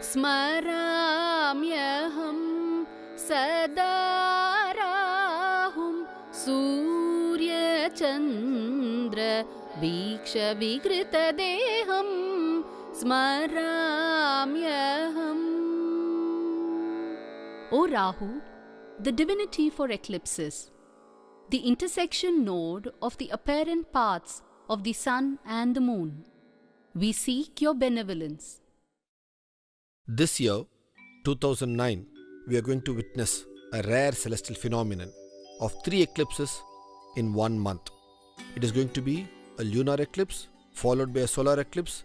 स्मराम्यहं सदा राहुं सूर्यचन्द्र वीक्षविकृतदेहं स्मराम्यहम्. O Rahu, the divinity for eclipses, the intersection node of the apparent paths of the sun and the moon, we seek your benevolence. This year, 2009, we are going to witness a rare celestial phenomenon of 3 eclipses in 1 month. It is going to be a lunar eclipse followed by a solar eclipse,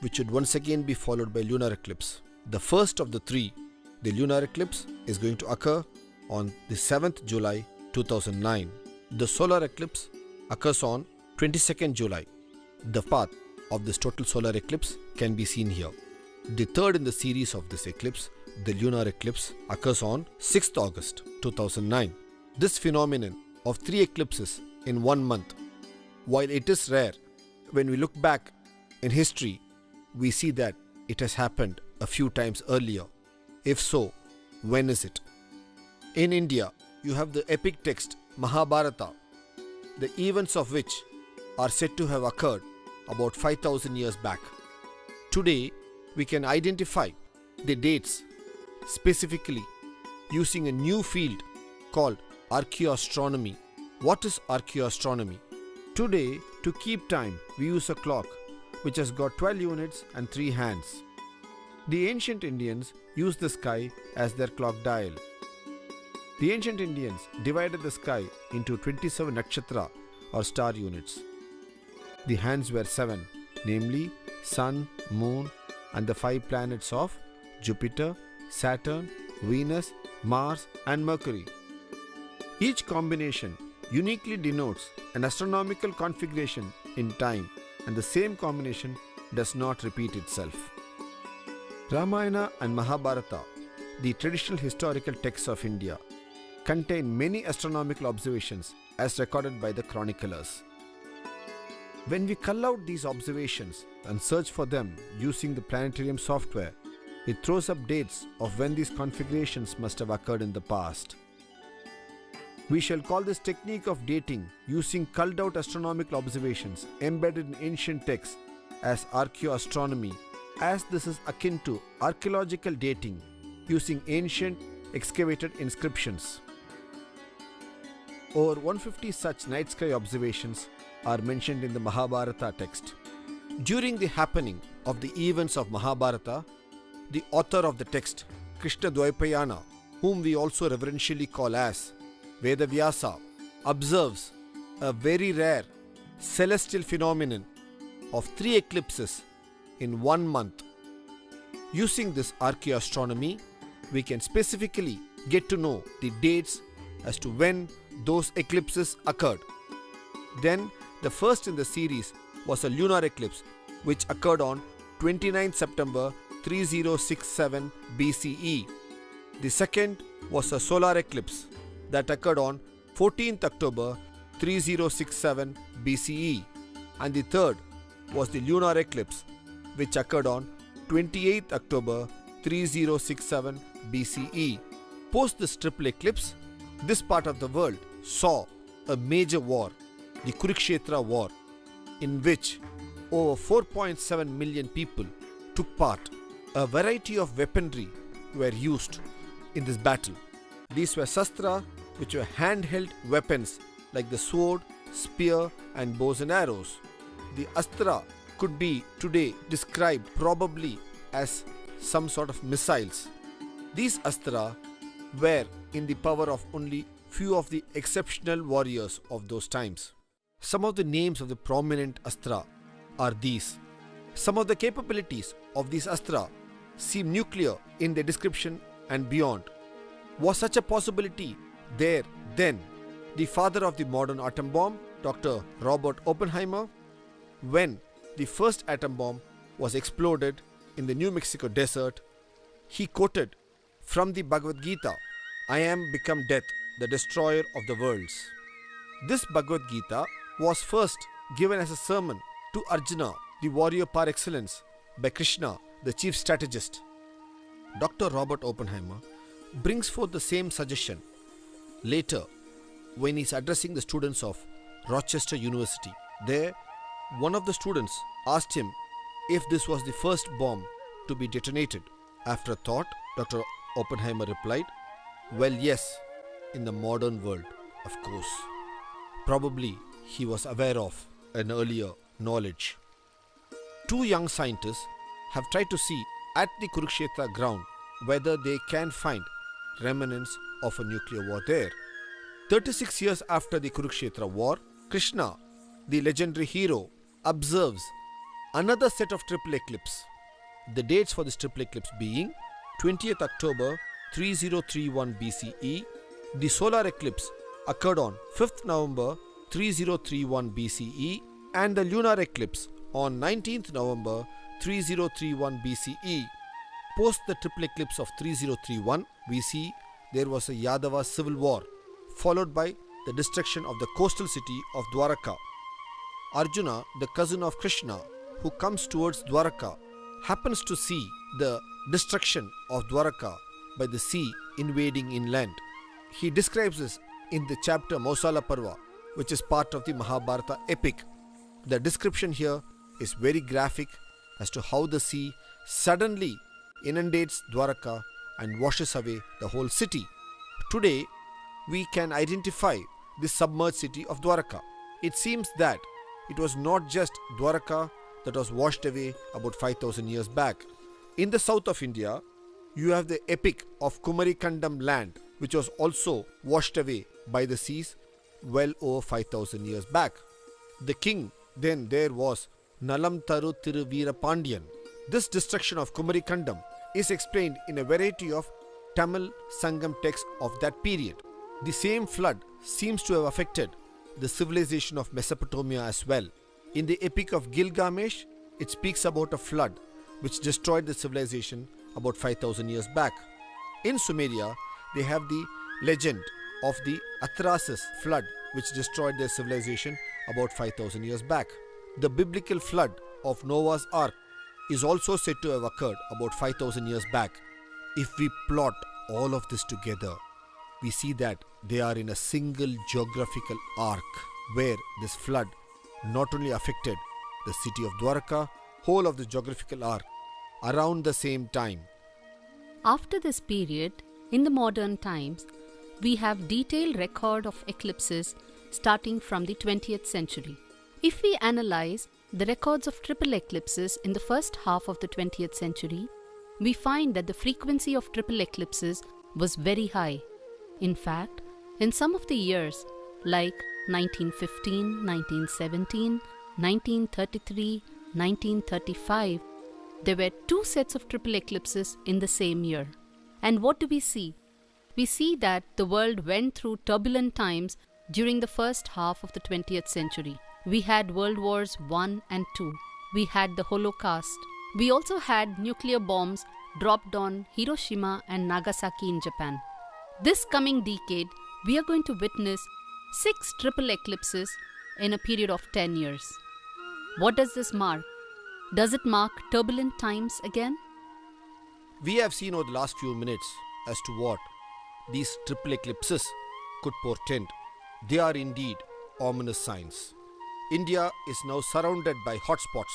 which would once again be followed by lunar eclipse. The first of the 3, the lunar eclipse, is going to occur on the 7th July 2009. The solar eclipse occurs on 22nd July. The path of this total solar eclipse can be seen here. The third in the series of this eclipse, the lunar eclipse, occurs on 6th August 2009. This phenomenon of 3 eclipses in 1 month, while it is rare, when we look back in history, we see that it has happened a few times earlier. If so, when is it? In India, you have the epic text Mahabharata, the events of which are said to have occurred about 5,000 years back. Today, we can identify the dates specifically using a new field called archaeoastronomy. What is archaeoastronomy? Today, to keep time, we use a clock which has got 12 units and 3 hands. The ancient Indians used the sky as their clock dial. The ancient Indians divided the sky into 27 nakshatra or star units. The hands were 7, namely Sun, Moon, and the 5 planets of Jupiter, Saturn, Venus, Mars, and Mercury. Each combination uniquely denotes an astronomical configuration in time, and the same combination does not repeat itself. Ramayana and Mahabharata, the traditional historical texts of India, contain many astronomical observations as recorded by the chroniclers. When we cull out these observations and search for them using the planetarium software, it throws up dates of when these configurations must have occurred in the past. We shall call this technique of dating using culled out astronomical observations embedded in ancient texts as archaeoastronomy, as this is akin to archaeological dating using ancient excavated inscriptions. Over 150 such night sky observations are mentioned in the Mahabharata text. During the happening of the events of Mahabharata, the author of the text, Krishna Dvaipayana, whom we also reverentially call as Vedavyasa, observes a very rare celestial phenomenon of 3 eclipses in 1 month. Using this archaeoastronomy, we can specifically get to know the dates as to when those eclipses occurred. Then, the first in the series was a lunar eclipse which occurred on 29 September 3067 BCE. The second was a solar eclipse that occurred on 14th October 3067 BCE, and the third was the lunar eclipse which occurred on 28th October 3067 BCE. Post this triple eclipse, this part of the world saw a major war, the Kurukshetra War, in which over 4.7 million people took part. A variety of weaponry were used in this battle. These were sastra, which were handheld weapons like the sword, spear, and bows and arrows. The astra could be today described probably as some sort of missiles. These astra were in the power of only few of the exceptional warriors of those times. Some of the names of the prominent astra are these. Some of the capabilities of these astra seem nuclear in their description and beyond. Was such a possibility there then? The father of the modern atom bomb, Dr. Robert Oppenheimer, when the first atom bomb was exploded in the New Mexico desert, he quoted from the Bhagavad Gita, "I am become death, the destroyer of the worlds." This Bhagavad Gita was first given as a sermon to Arjuna, the warrior par excellence, by Krishna, the chief strategist. Dr. Robert Oppenheimer brings forth the same suggestion later when he is addressing the students of Rochester University. There, one of the students asked him if this was the first bomb to be detonated. After thought, Dr. Oppenheimer replied, "Well, yes, in the modern world, of course." Probably he was aware of an earlier knowledge. Two young scientists have tried to see at the Kurukshetra ground whether they can find remnants of a nuclear war there. 36 years after the Kurukshetra war, Krishna, the legendary hero, observes another set of triple eclipse. The dates for this triple eclipse being 20th October 3031 BCE, the solar eclipse occurred on 5th November 3031 BCE, and the lunar eclipse on 19th November 3031 BCE. Post the triple eclipse of 3031, we see there was a Yadava civil war, followed by the destruction of the coastal city of Dwaraka. Arjuna, the cousin of Krishna, who comes towards Dwaraka, happens to see the destruction of Dwaraka by the sea invading inland. He describes this in the chapter Mausala Parva, which is part of the Mahabharata epic. The description here is very graphic as to how the sea suddenly inundates Dwaraka and washes away the whole city. Today, we can identify the submerged city of Dwaraka. It seems that it was not just Dwaraka that was washed away about 5000 years back. In the south of India, you have the epic of Kumarikandam land, which was also washed away by the seas well over 5000 years back. The king then there was Nalam Taru Tiruvira Pandyan. This destruction of Kumarikandam is explained in a variety of Tamil Sangam texts of that period. The same flood seems to have affected the civilization of Mesopotamia as well. In the epic of Gilgamesh, it speaks about a flood which destroyed the civilization about 5000 years back. In Sumeria, they have the legend of the Atrahasis flood which destroyed their civilization about 5000 years back. The biblical flood of Noah's Ark is also said to have occurred about 5000 years back. If we plot all of this together, we see that they are in a single geographical arc where this flood not only affected the city of Dwaraka, whole of the geographical arc around the same time. After this period, in the modern times, we have detailed record of eclipses starting from the 20th century. If we analyze the records of triple eclipses in the first half of the 20th century, we find that the frequency of triple eclipses was very high. In fact, in some of the years like 1915, 1917, 1933, 1935, there were 2 sets of triple eclipses in the same year. And what do we see? We see that the world went through turbulent times during the first half of the 20th century. We had World Wars I and II. We had the Holocaust. We also had nuclear bombs dropped on Hiroshima and Nagasaki in Japan. This coming decade, we are going to witness 6 triple eclipses in a period of 10 years. What does this mark? Does it mark turbulent times again? We have seen over the last few minutes as to what these triple eclipses could portend. They are indeed ominous signs. India is now surrounded by hotspots.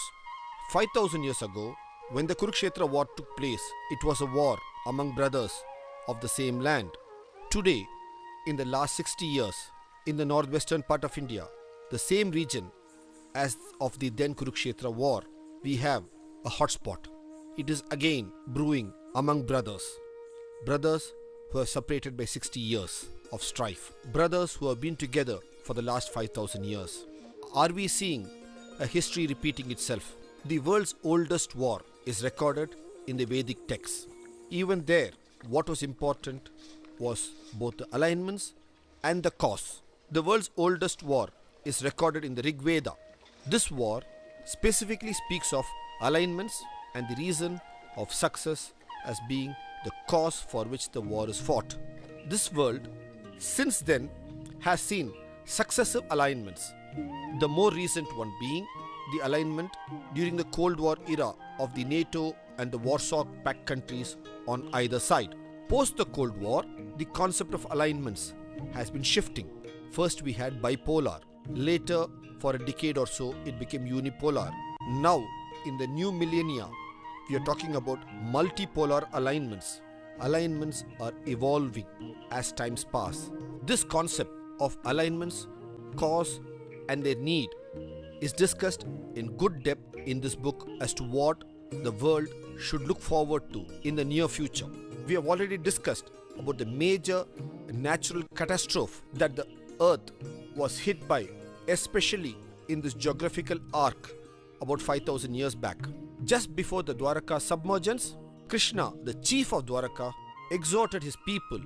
5000 years ago, when the Kurukshetra war took place, it was a war among brothers of the same land. Today, in the last 60 years, in the northwestern part of India, the same region as of the then Kurukshetra war, we have a hotspot. It is again brewing among brothers. Brothers who are separated by 60 years of strife. Brothers who have been together for the last 5000 years. Are we seeing a history repeating itself? The world's oldest war is recorded in the Vedic texts. Even there, what was important was both the alignments and the cause. The world's oldest war is recorded in the Rig Veda. This war specifically speaks of alignments and the reason of success as being the cause for which the war is fought. This world, since then, has seen successive alignments. The more recent one being the alignment during the Cold War era of the NATO and the Warsaw Pact countries on either side. Post the Cold War, the concept of alignments has been shifting. First we had bipolar. Later, for a decade or so, it became unipolar. Now, in the new millennia, we are talking about multipolar alignments. Alignments are evolving as times pass. This concept of alignments, cause and their need is discussed in good depth in this book as to what the world should look forward to in the near future. We have already discussed about the major natural catastrophe that the earth was hit by, especially in this geographical arc about 5,000 years back. Just before the Dwaraka submergence, Krishna, the chief of Dwaraka, exhorted his people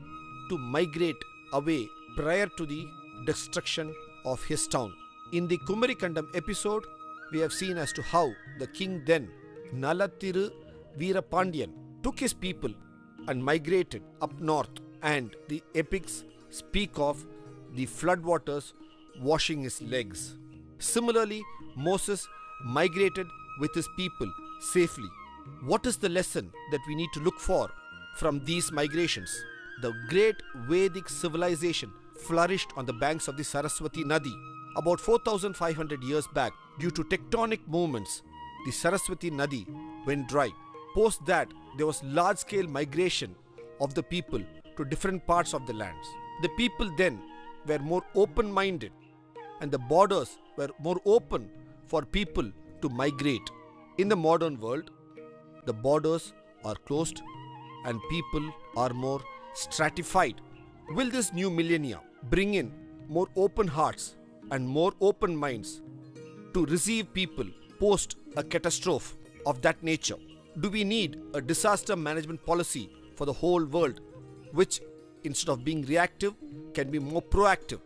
to migrate away prior to the destruction of his town. In the Kumarikandam episode, we have seen as to how the king then, Nalathiru Veerapandyan, took his people and migrated up north, and the epics speak of the floodwaters washing his legs. Similarly, Moses migrated with his people safely. What is the lesson that we need to look for from these migrations? The great Vedic civilization flourished on the banks of the Saraswati Nadi. About 4,500 years back, due to tectonic movements, the Saraswati Nadi went dry. Post that, there was large-scale migration of the people to different parts of the lands. The people then were more open-minded, and the borders were more open for people to migrate. In the modern world, the borders are closed and people are more stratified. Will this new millennia bring in more open hearts and more open minds to receive people post a catastrophe of that nature? Do we need a disaster management policy for the whole world, which instead of being reactive can be more proactive?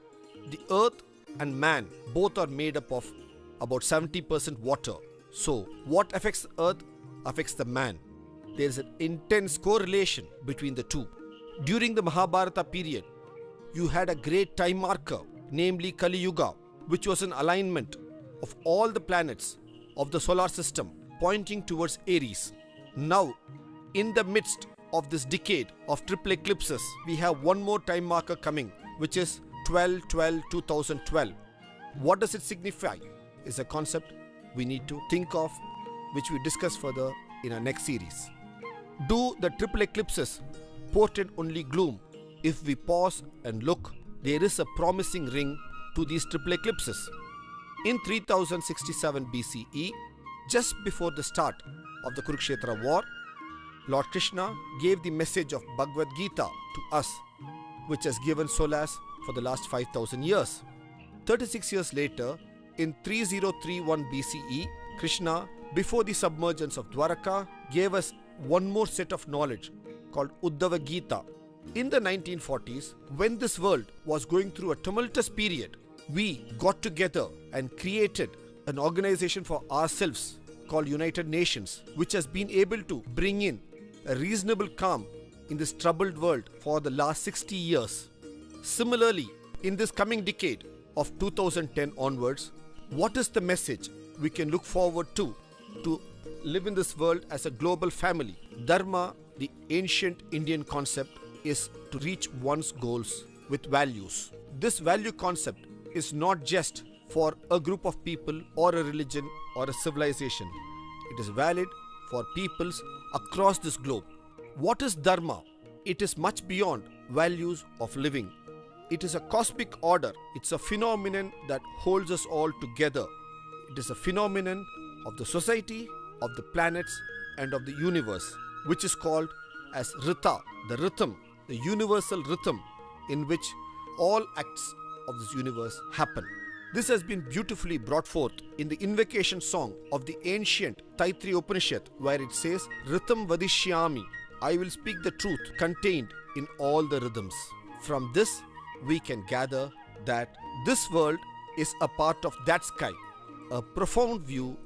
The earth and man both are made up of about 70% water. So what affects the earth affects the man. There is an intense correlation between the two. During the Mahabharata period, you had a great time marker, namely Kali Yuga, which was an alignment of all the planets of the solar system pointing towards Aries. Now, in the midst of this decade of triple eclipses, we have one more time marker coming, which is 12/12/2012. What does it signify? Is a concept we need to think of, which we discuss further in our next series. Do the triple eclipses portend only gloom? If we pause and look, there is a promising ring to these triple eclipses. In 3067 BCE, just before the start of the Kurukshetra war, Lord Krishna gave the message of Bhagavad Gita to us, which has given solace for the last 5,000 years. 36 years later, in 3031 BCE, Krishna, before the submergence of Dwaraka, gave us one more set of knowledge called Uddhava Gita. In the 1940s, when this world was going through a tumultuous period, we got together and created an organization for ourselves called United Nations, which has been able to bring in a reasonable calm in this troubled world for the last 60 years. Similarly, in this coming decade of 2010 onwards, what is the message we can look forward to live in this world as a global family? Dharma, the ancient Indian concept, is to reach one's goals with values. This value concept is not just for a group of people or a religion or a civilization. It is valid for peoples across this globe. What is Dharma? It is much beyond values of living. It is a cosmic order. It's a phenomenon that holds us all together. It is a phenomenon of the society, of the planets, and of the universe, which is called as Rita, the rhythm, the universal rhythm in which all acts of this universe happen. This has been beautifully brought forth in the invocation song of the ancient Taittiriya Upanishad, where it says, Rhythm Vadishyami, I will speak the truth contained in all the rhythms. From this, we can gather that this world is a part of that sky, a profound view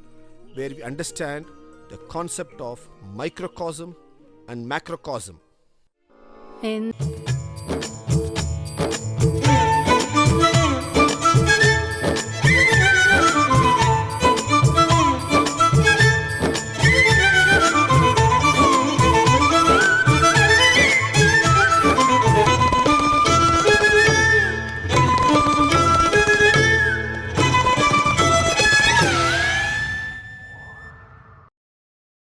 where we understand the concept of microcosm and macrocosm. In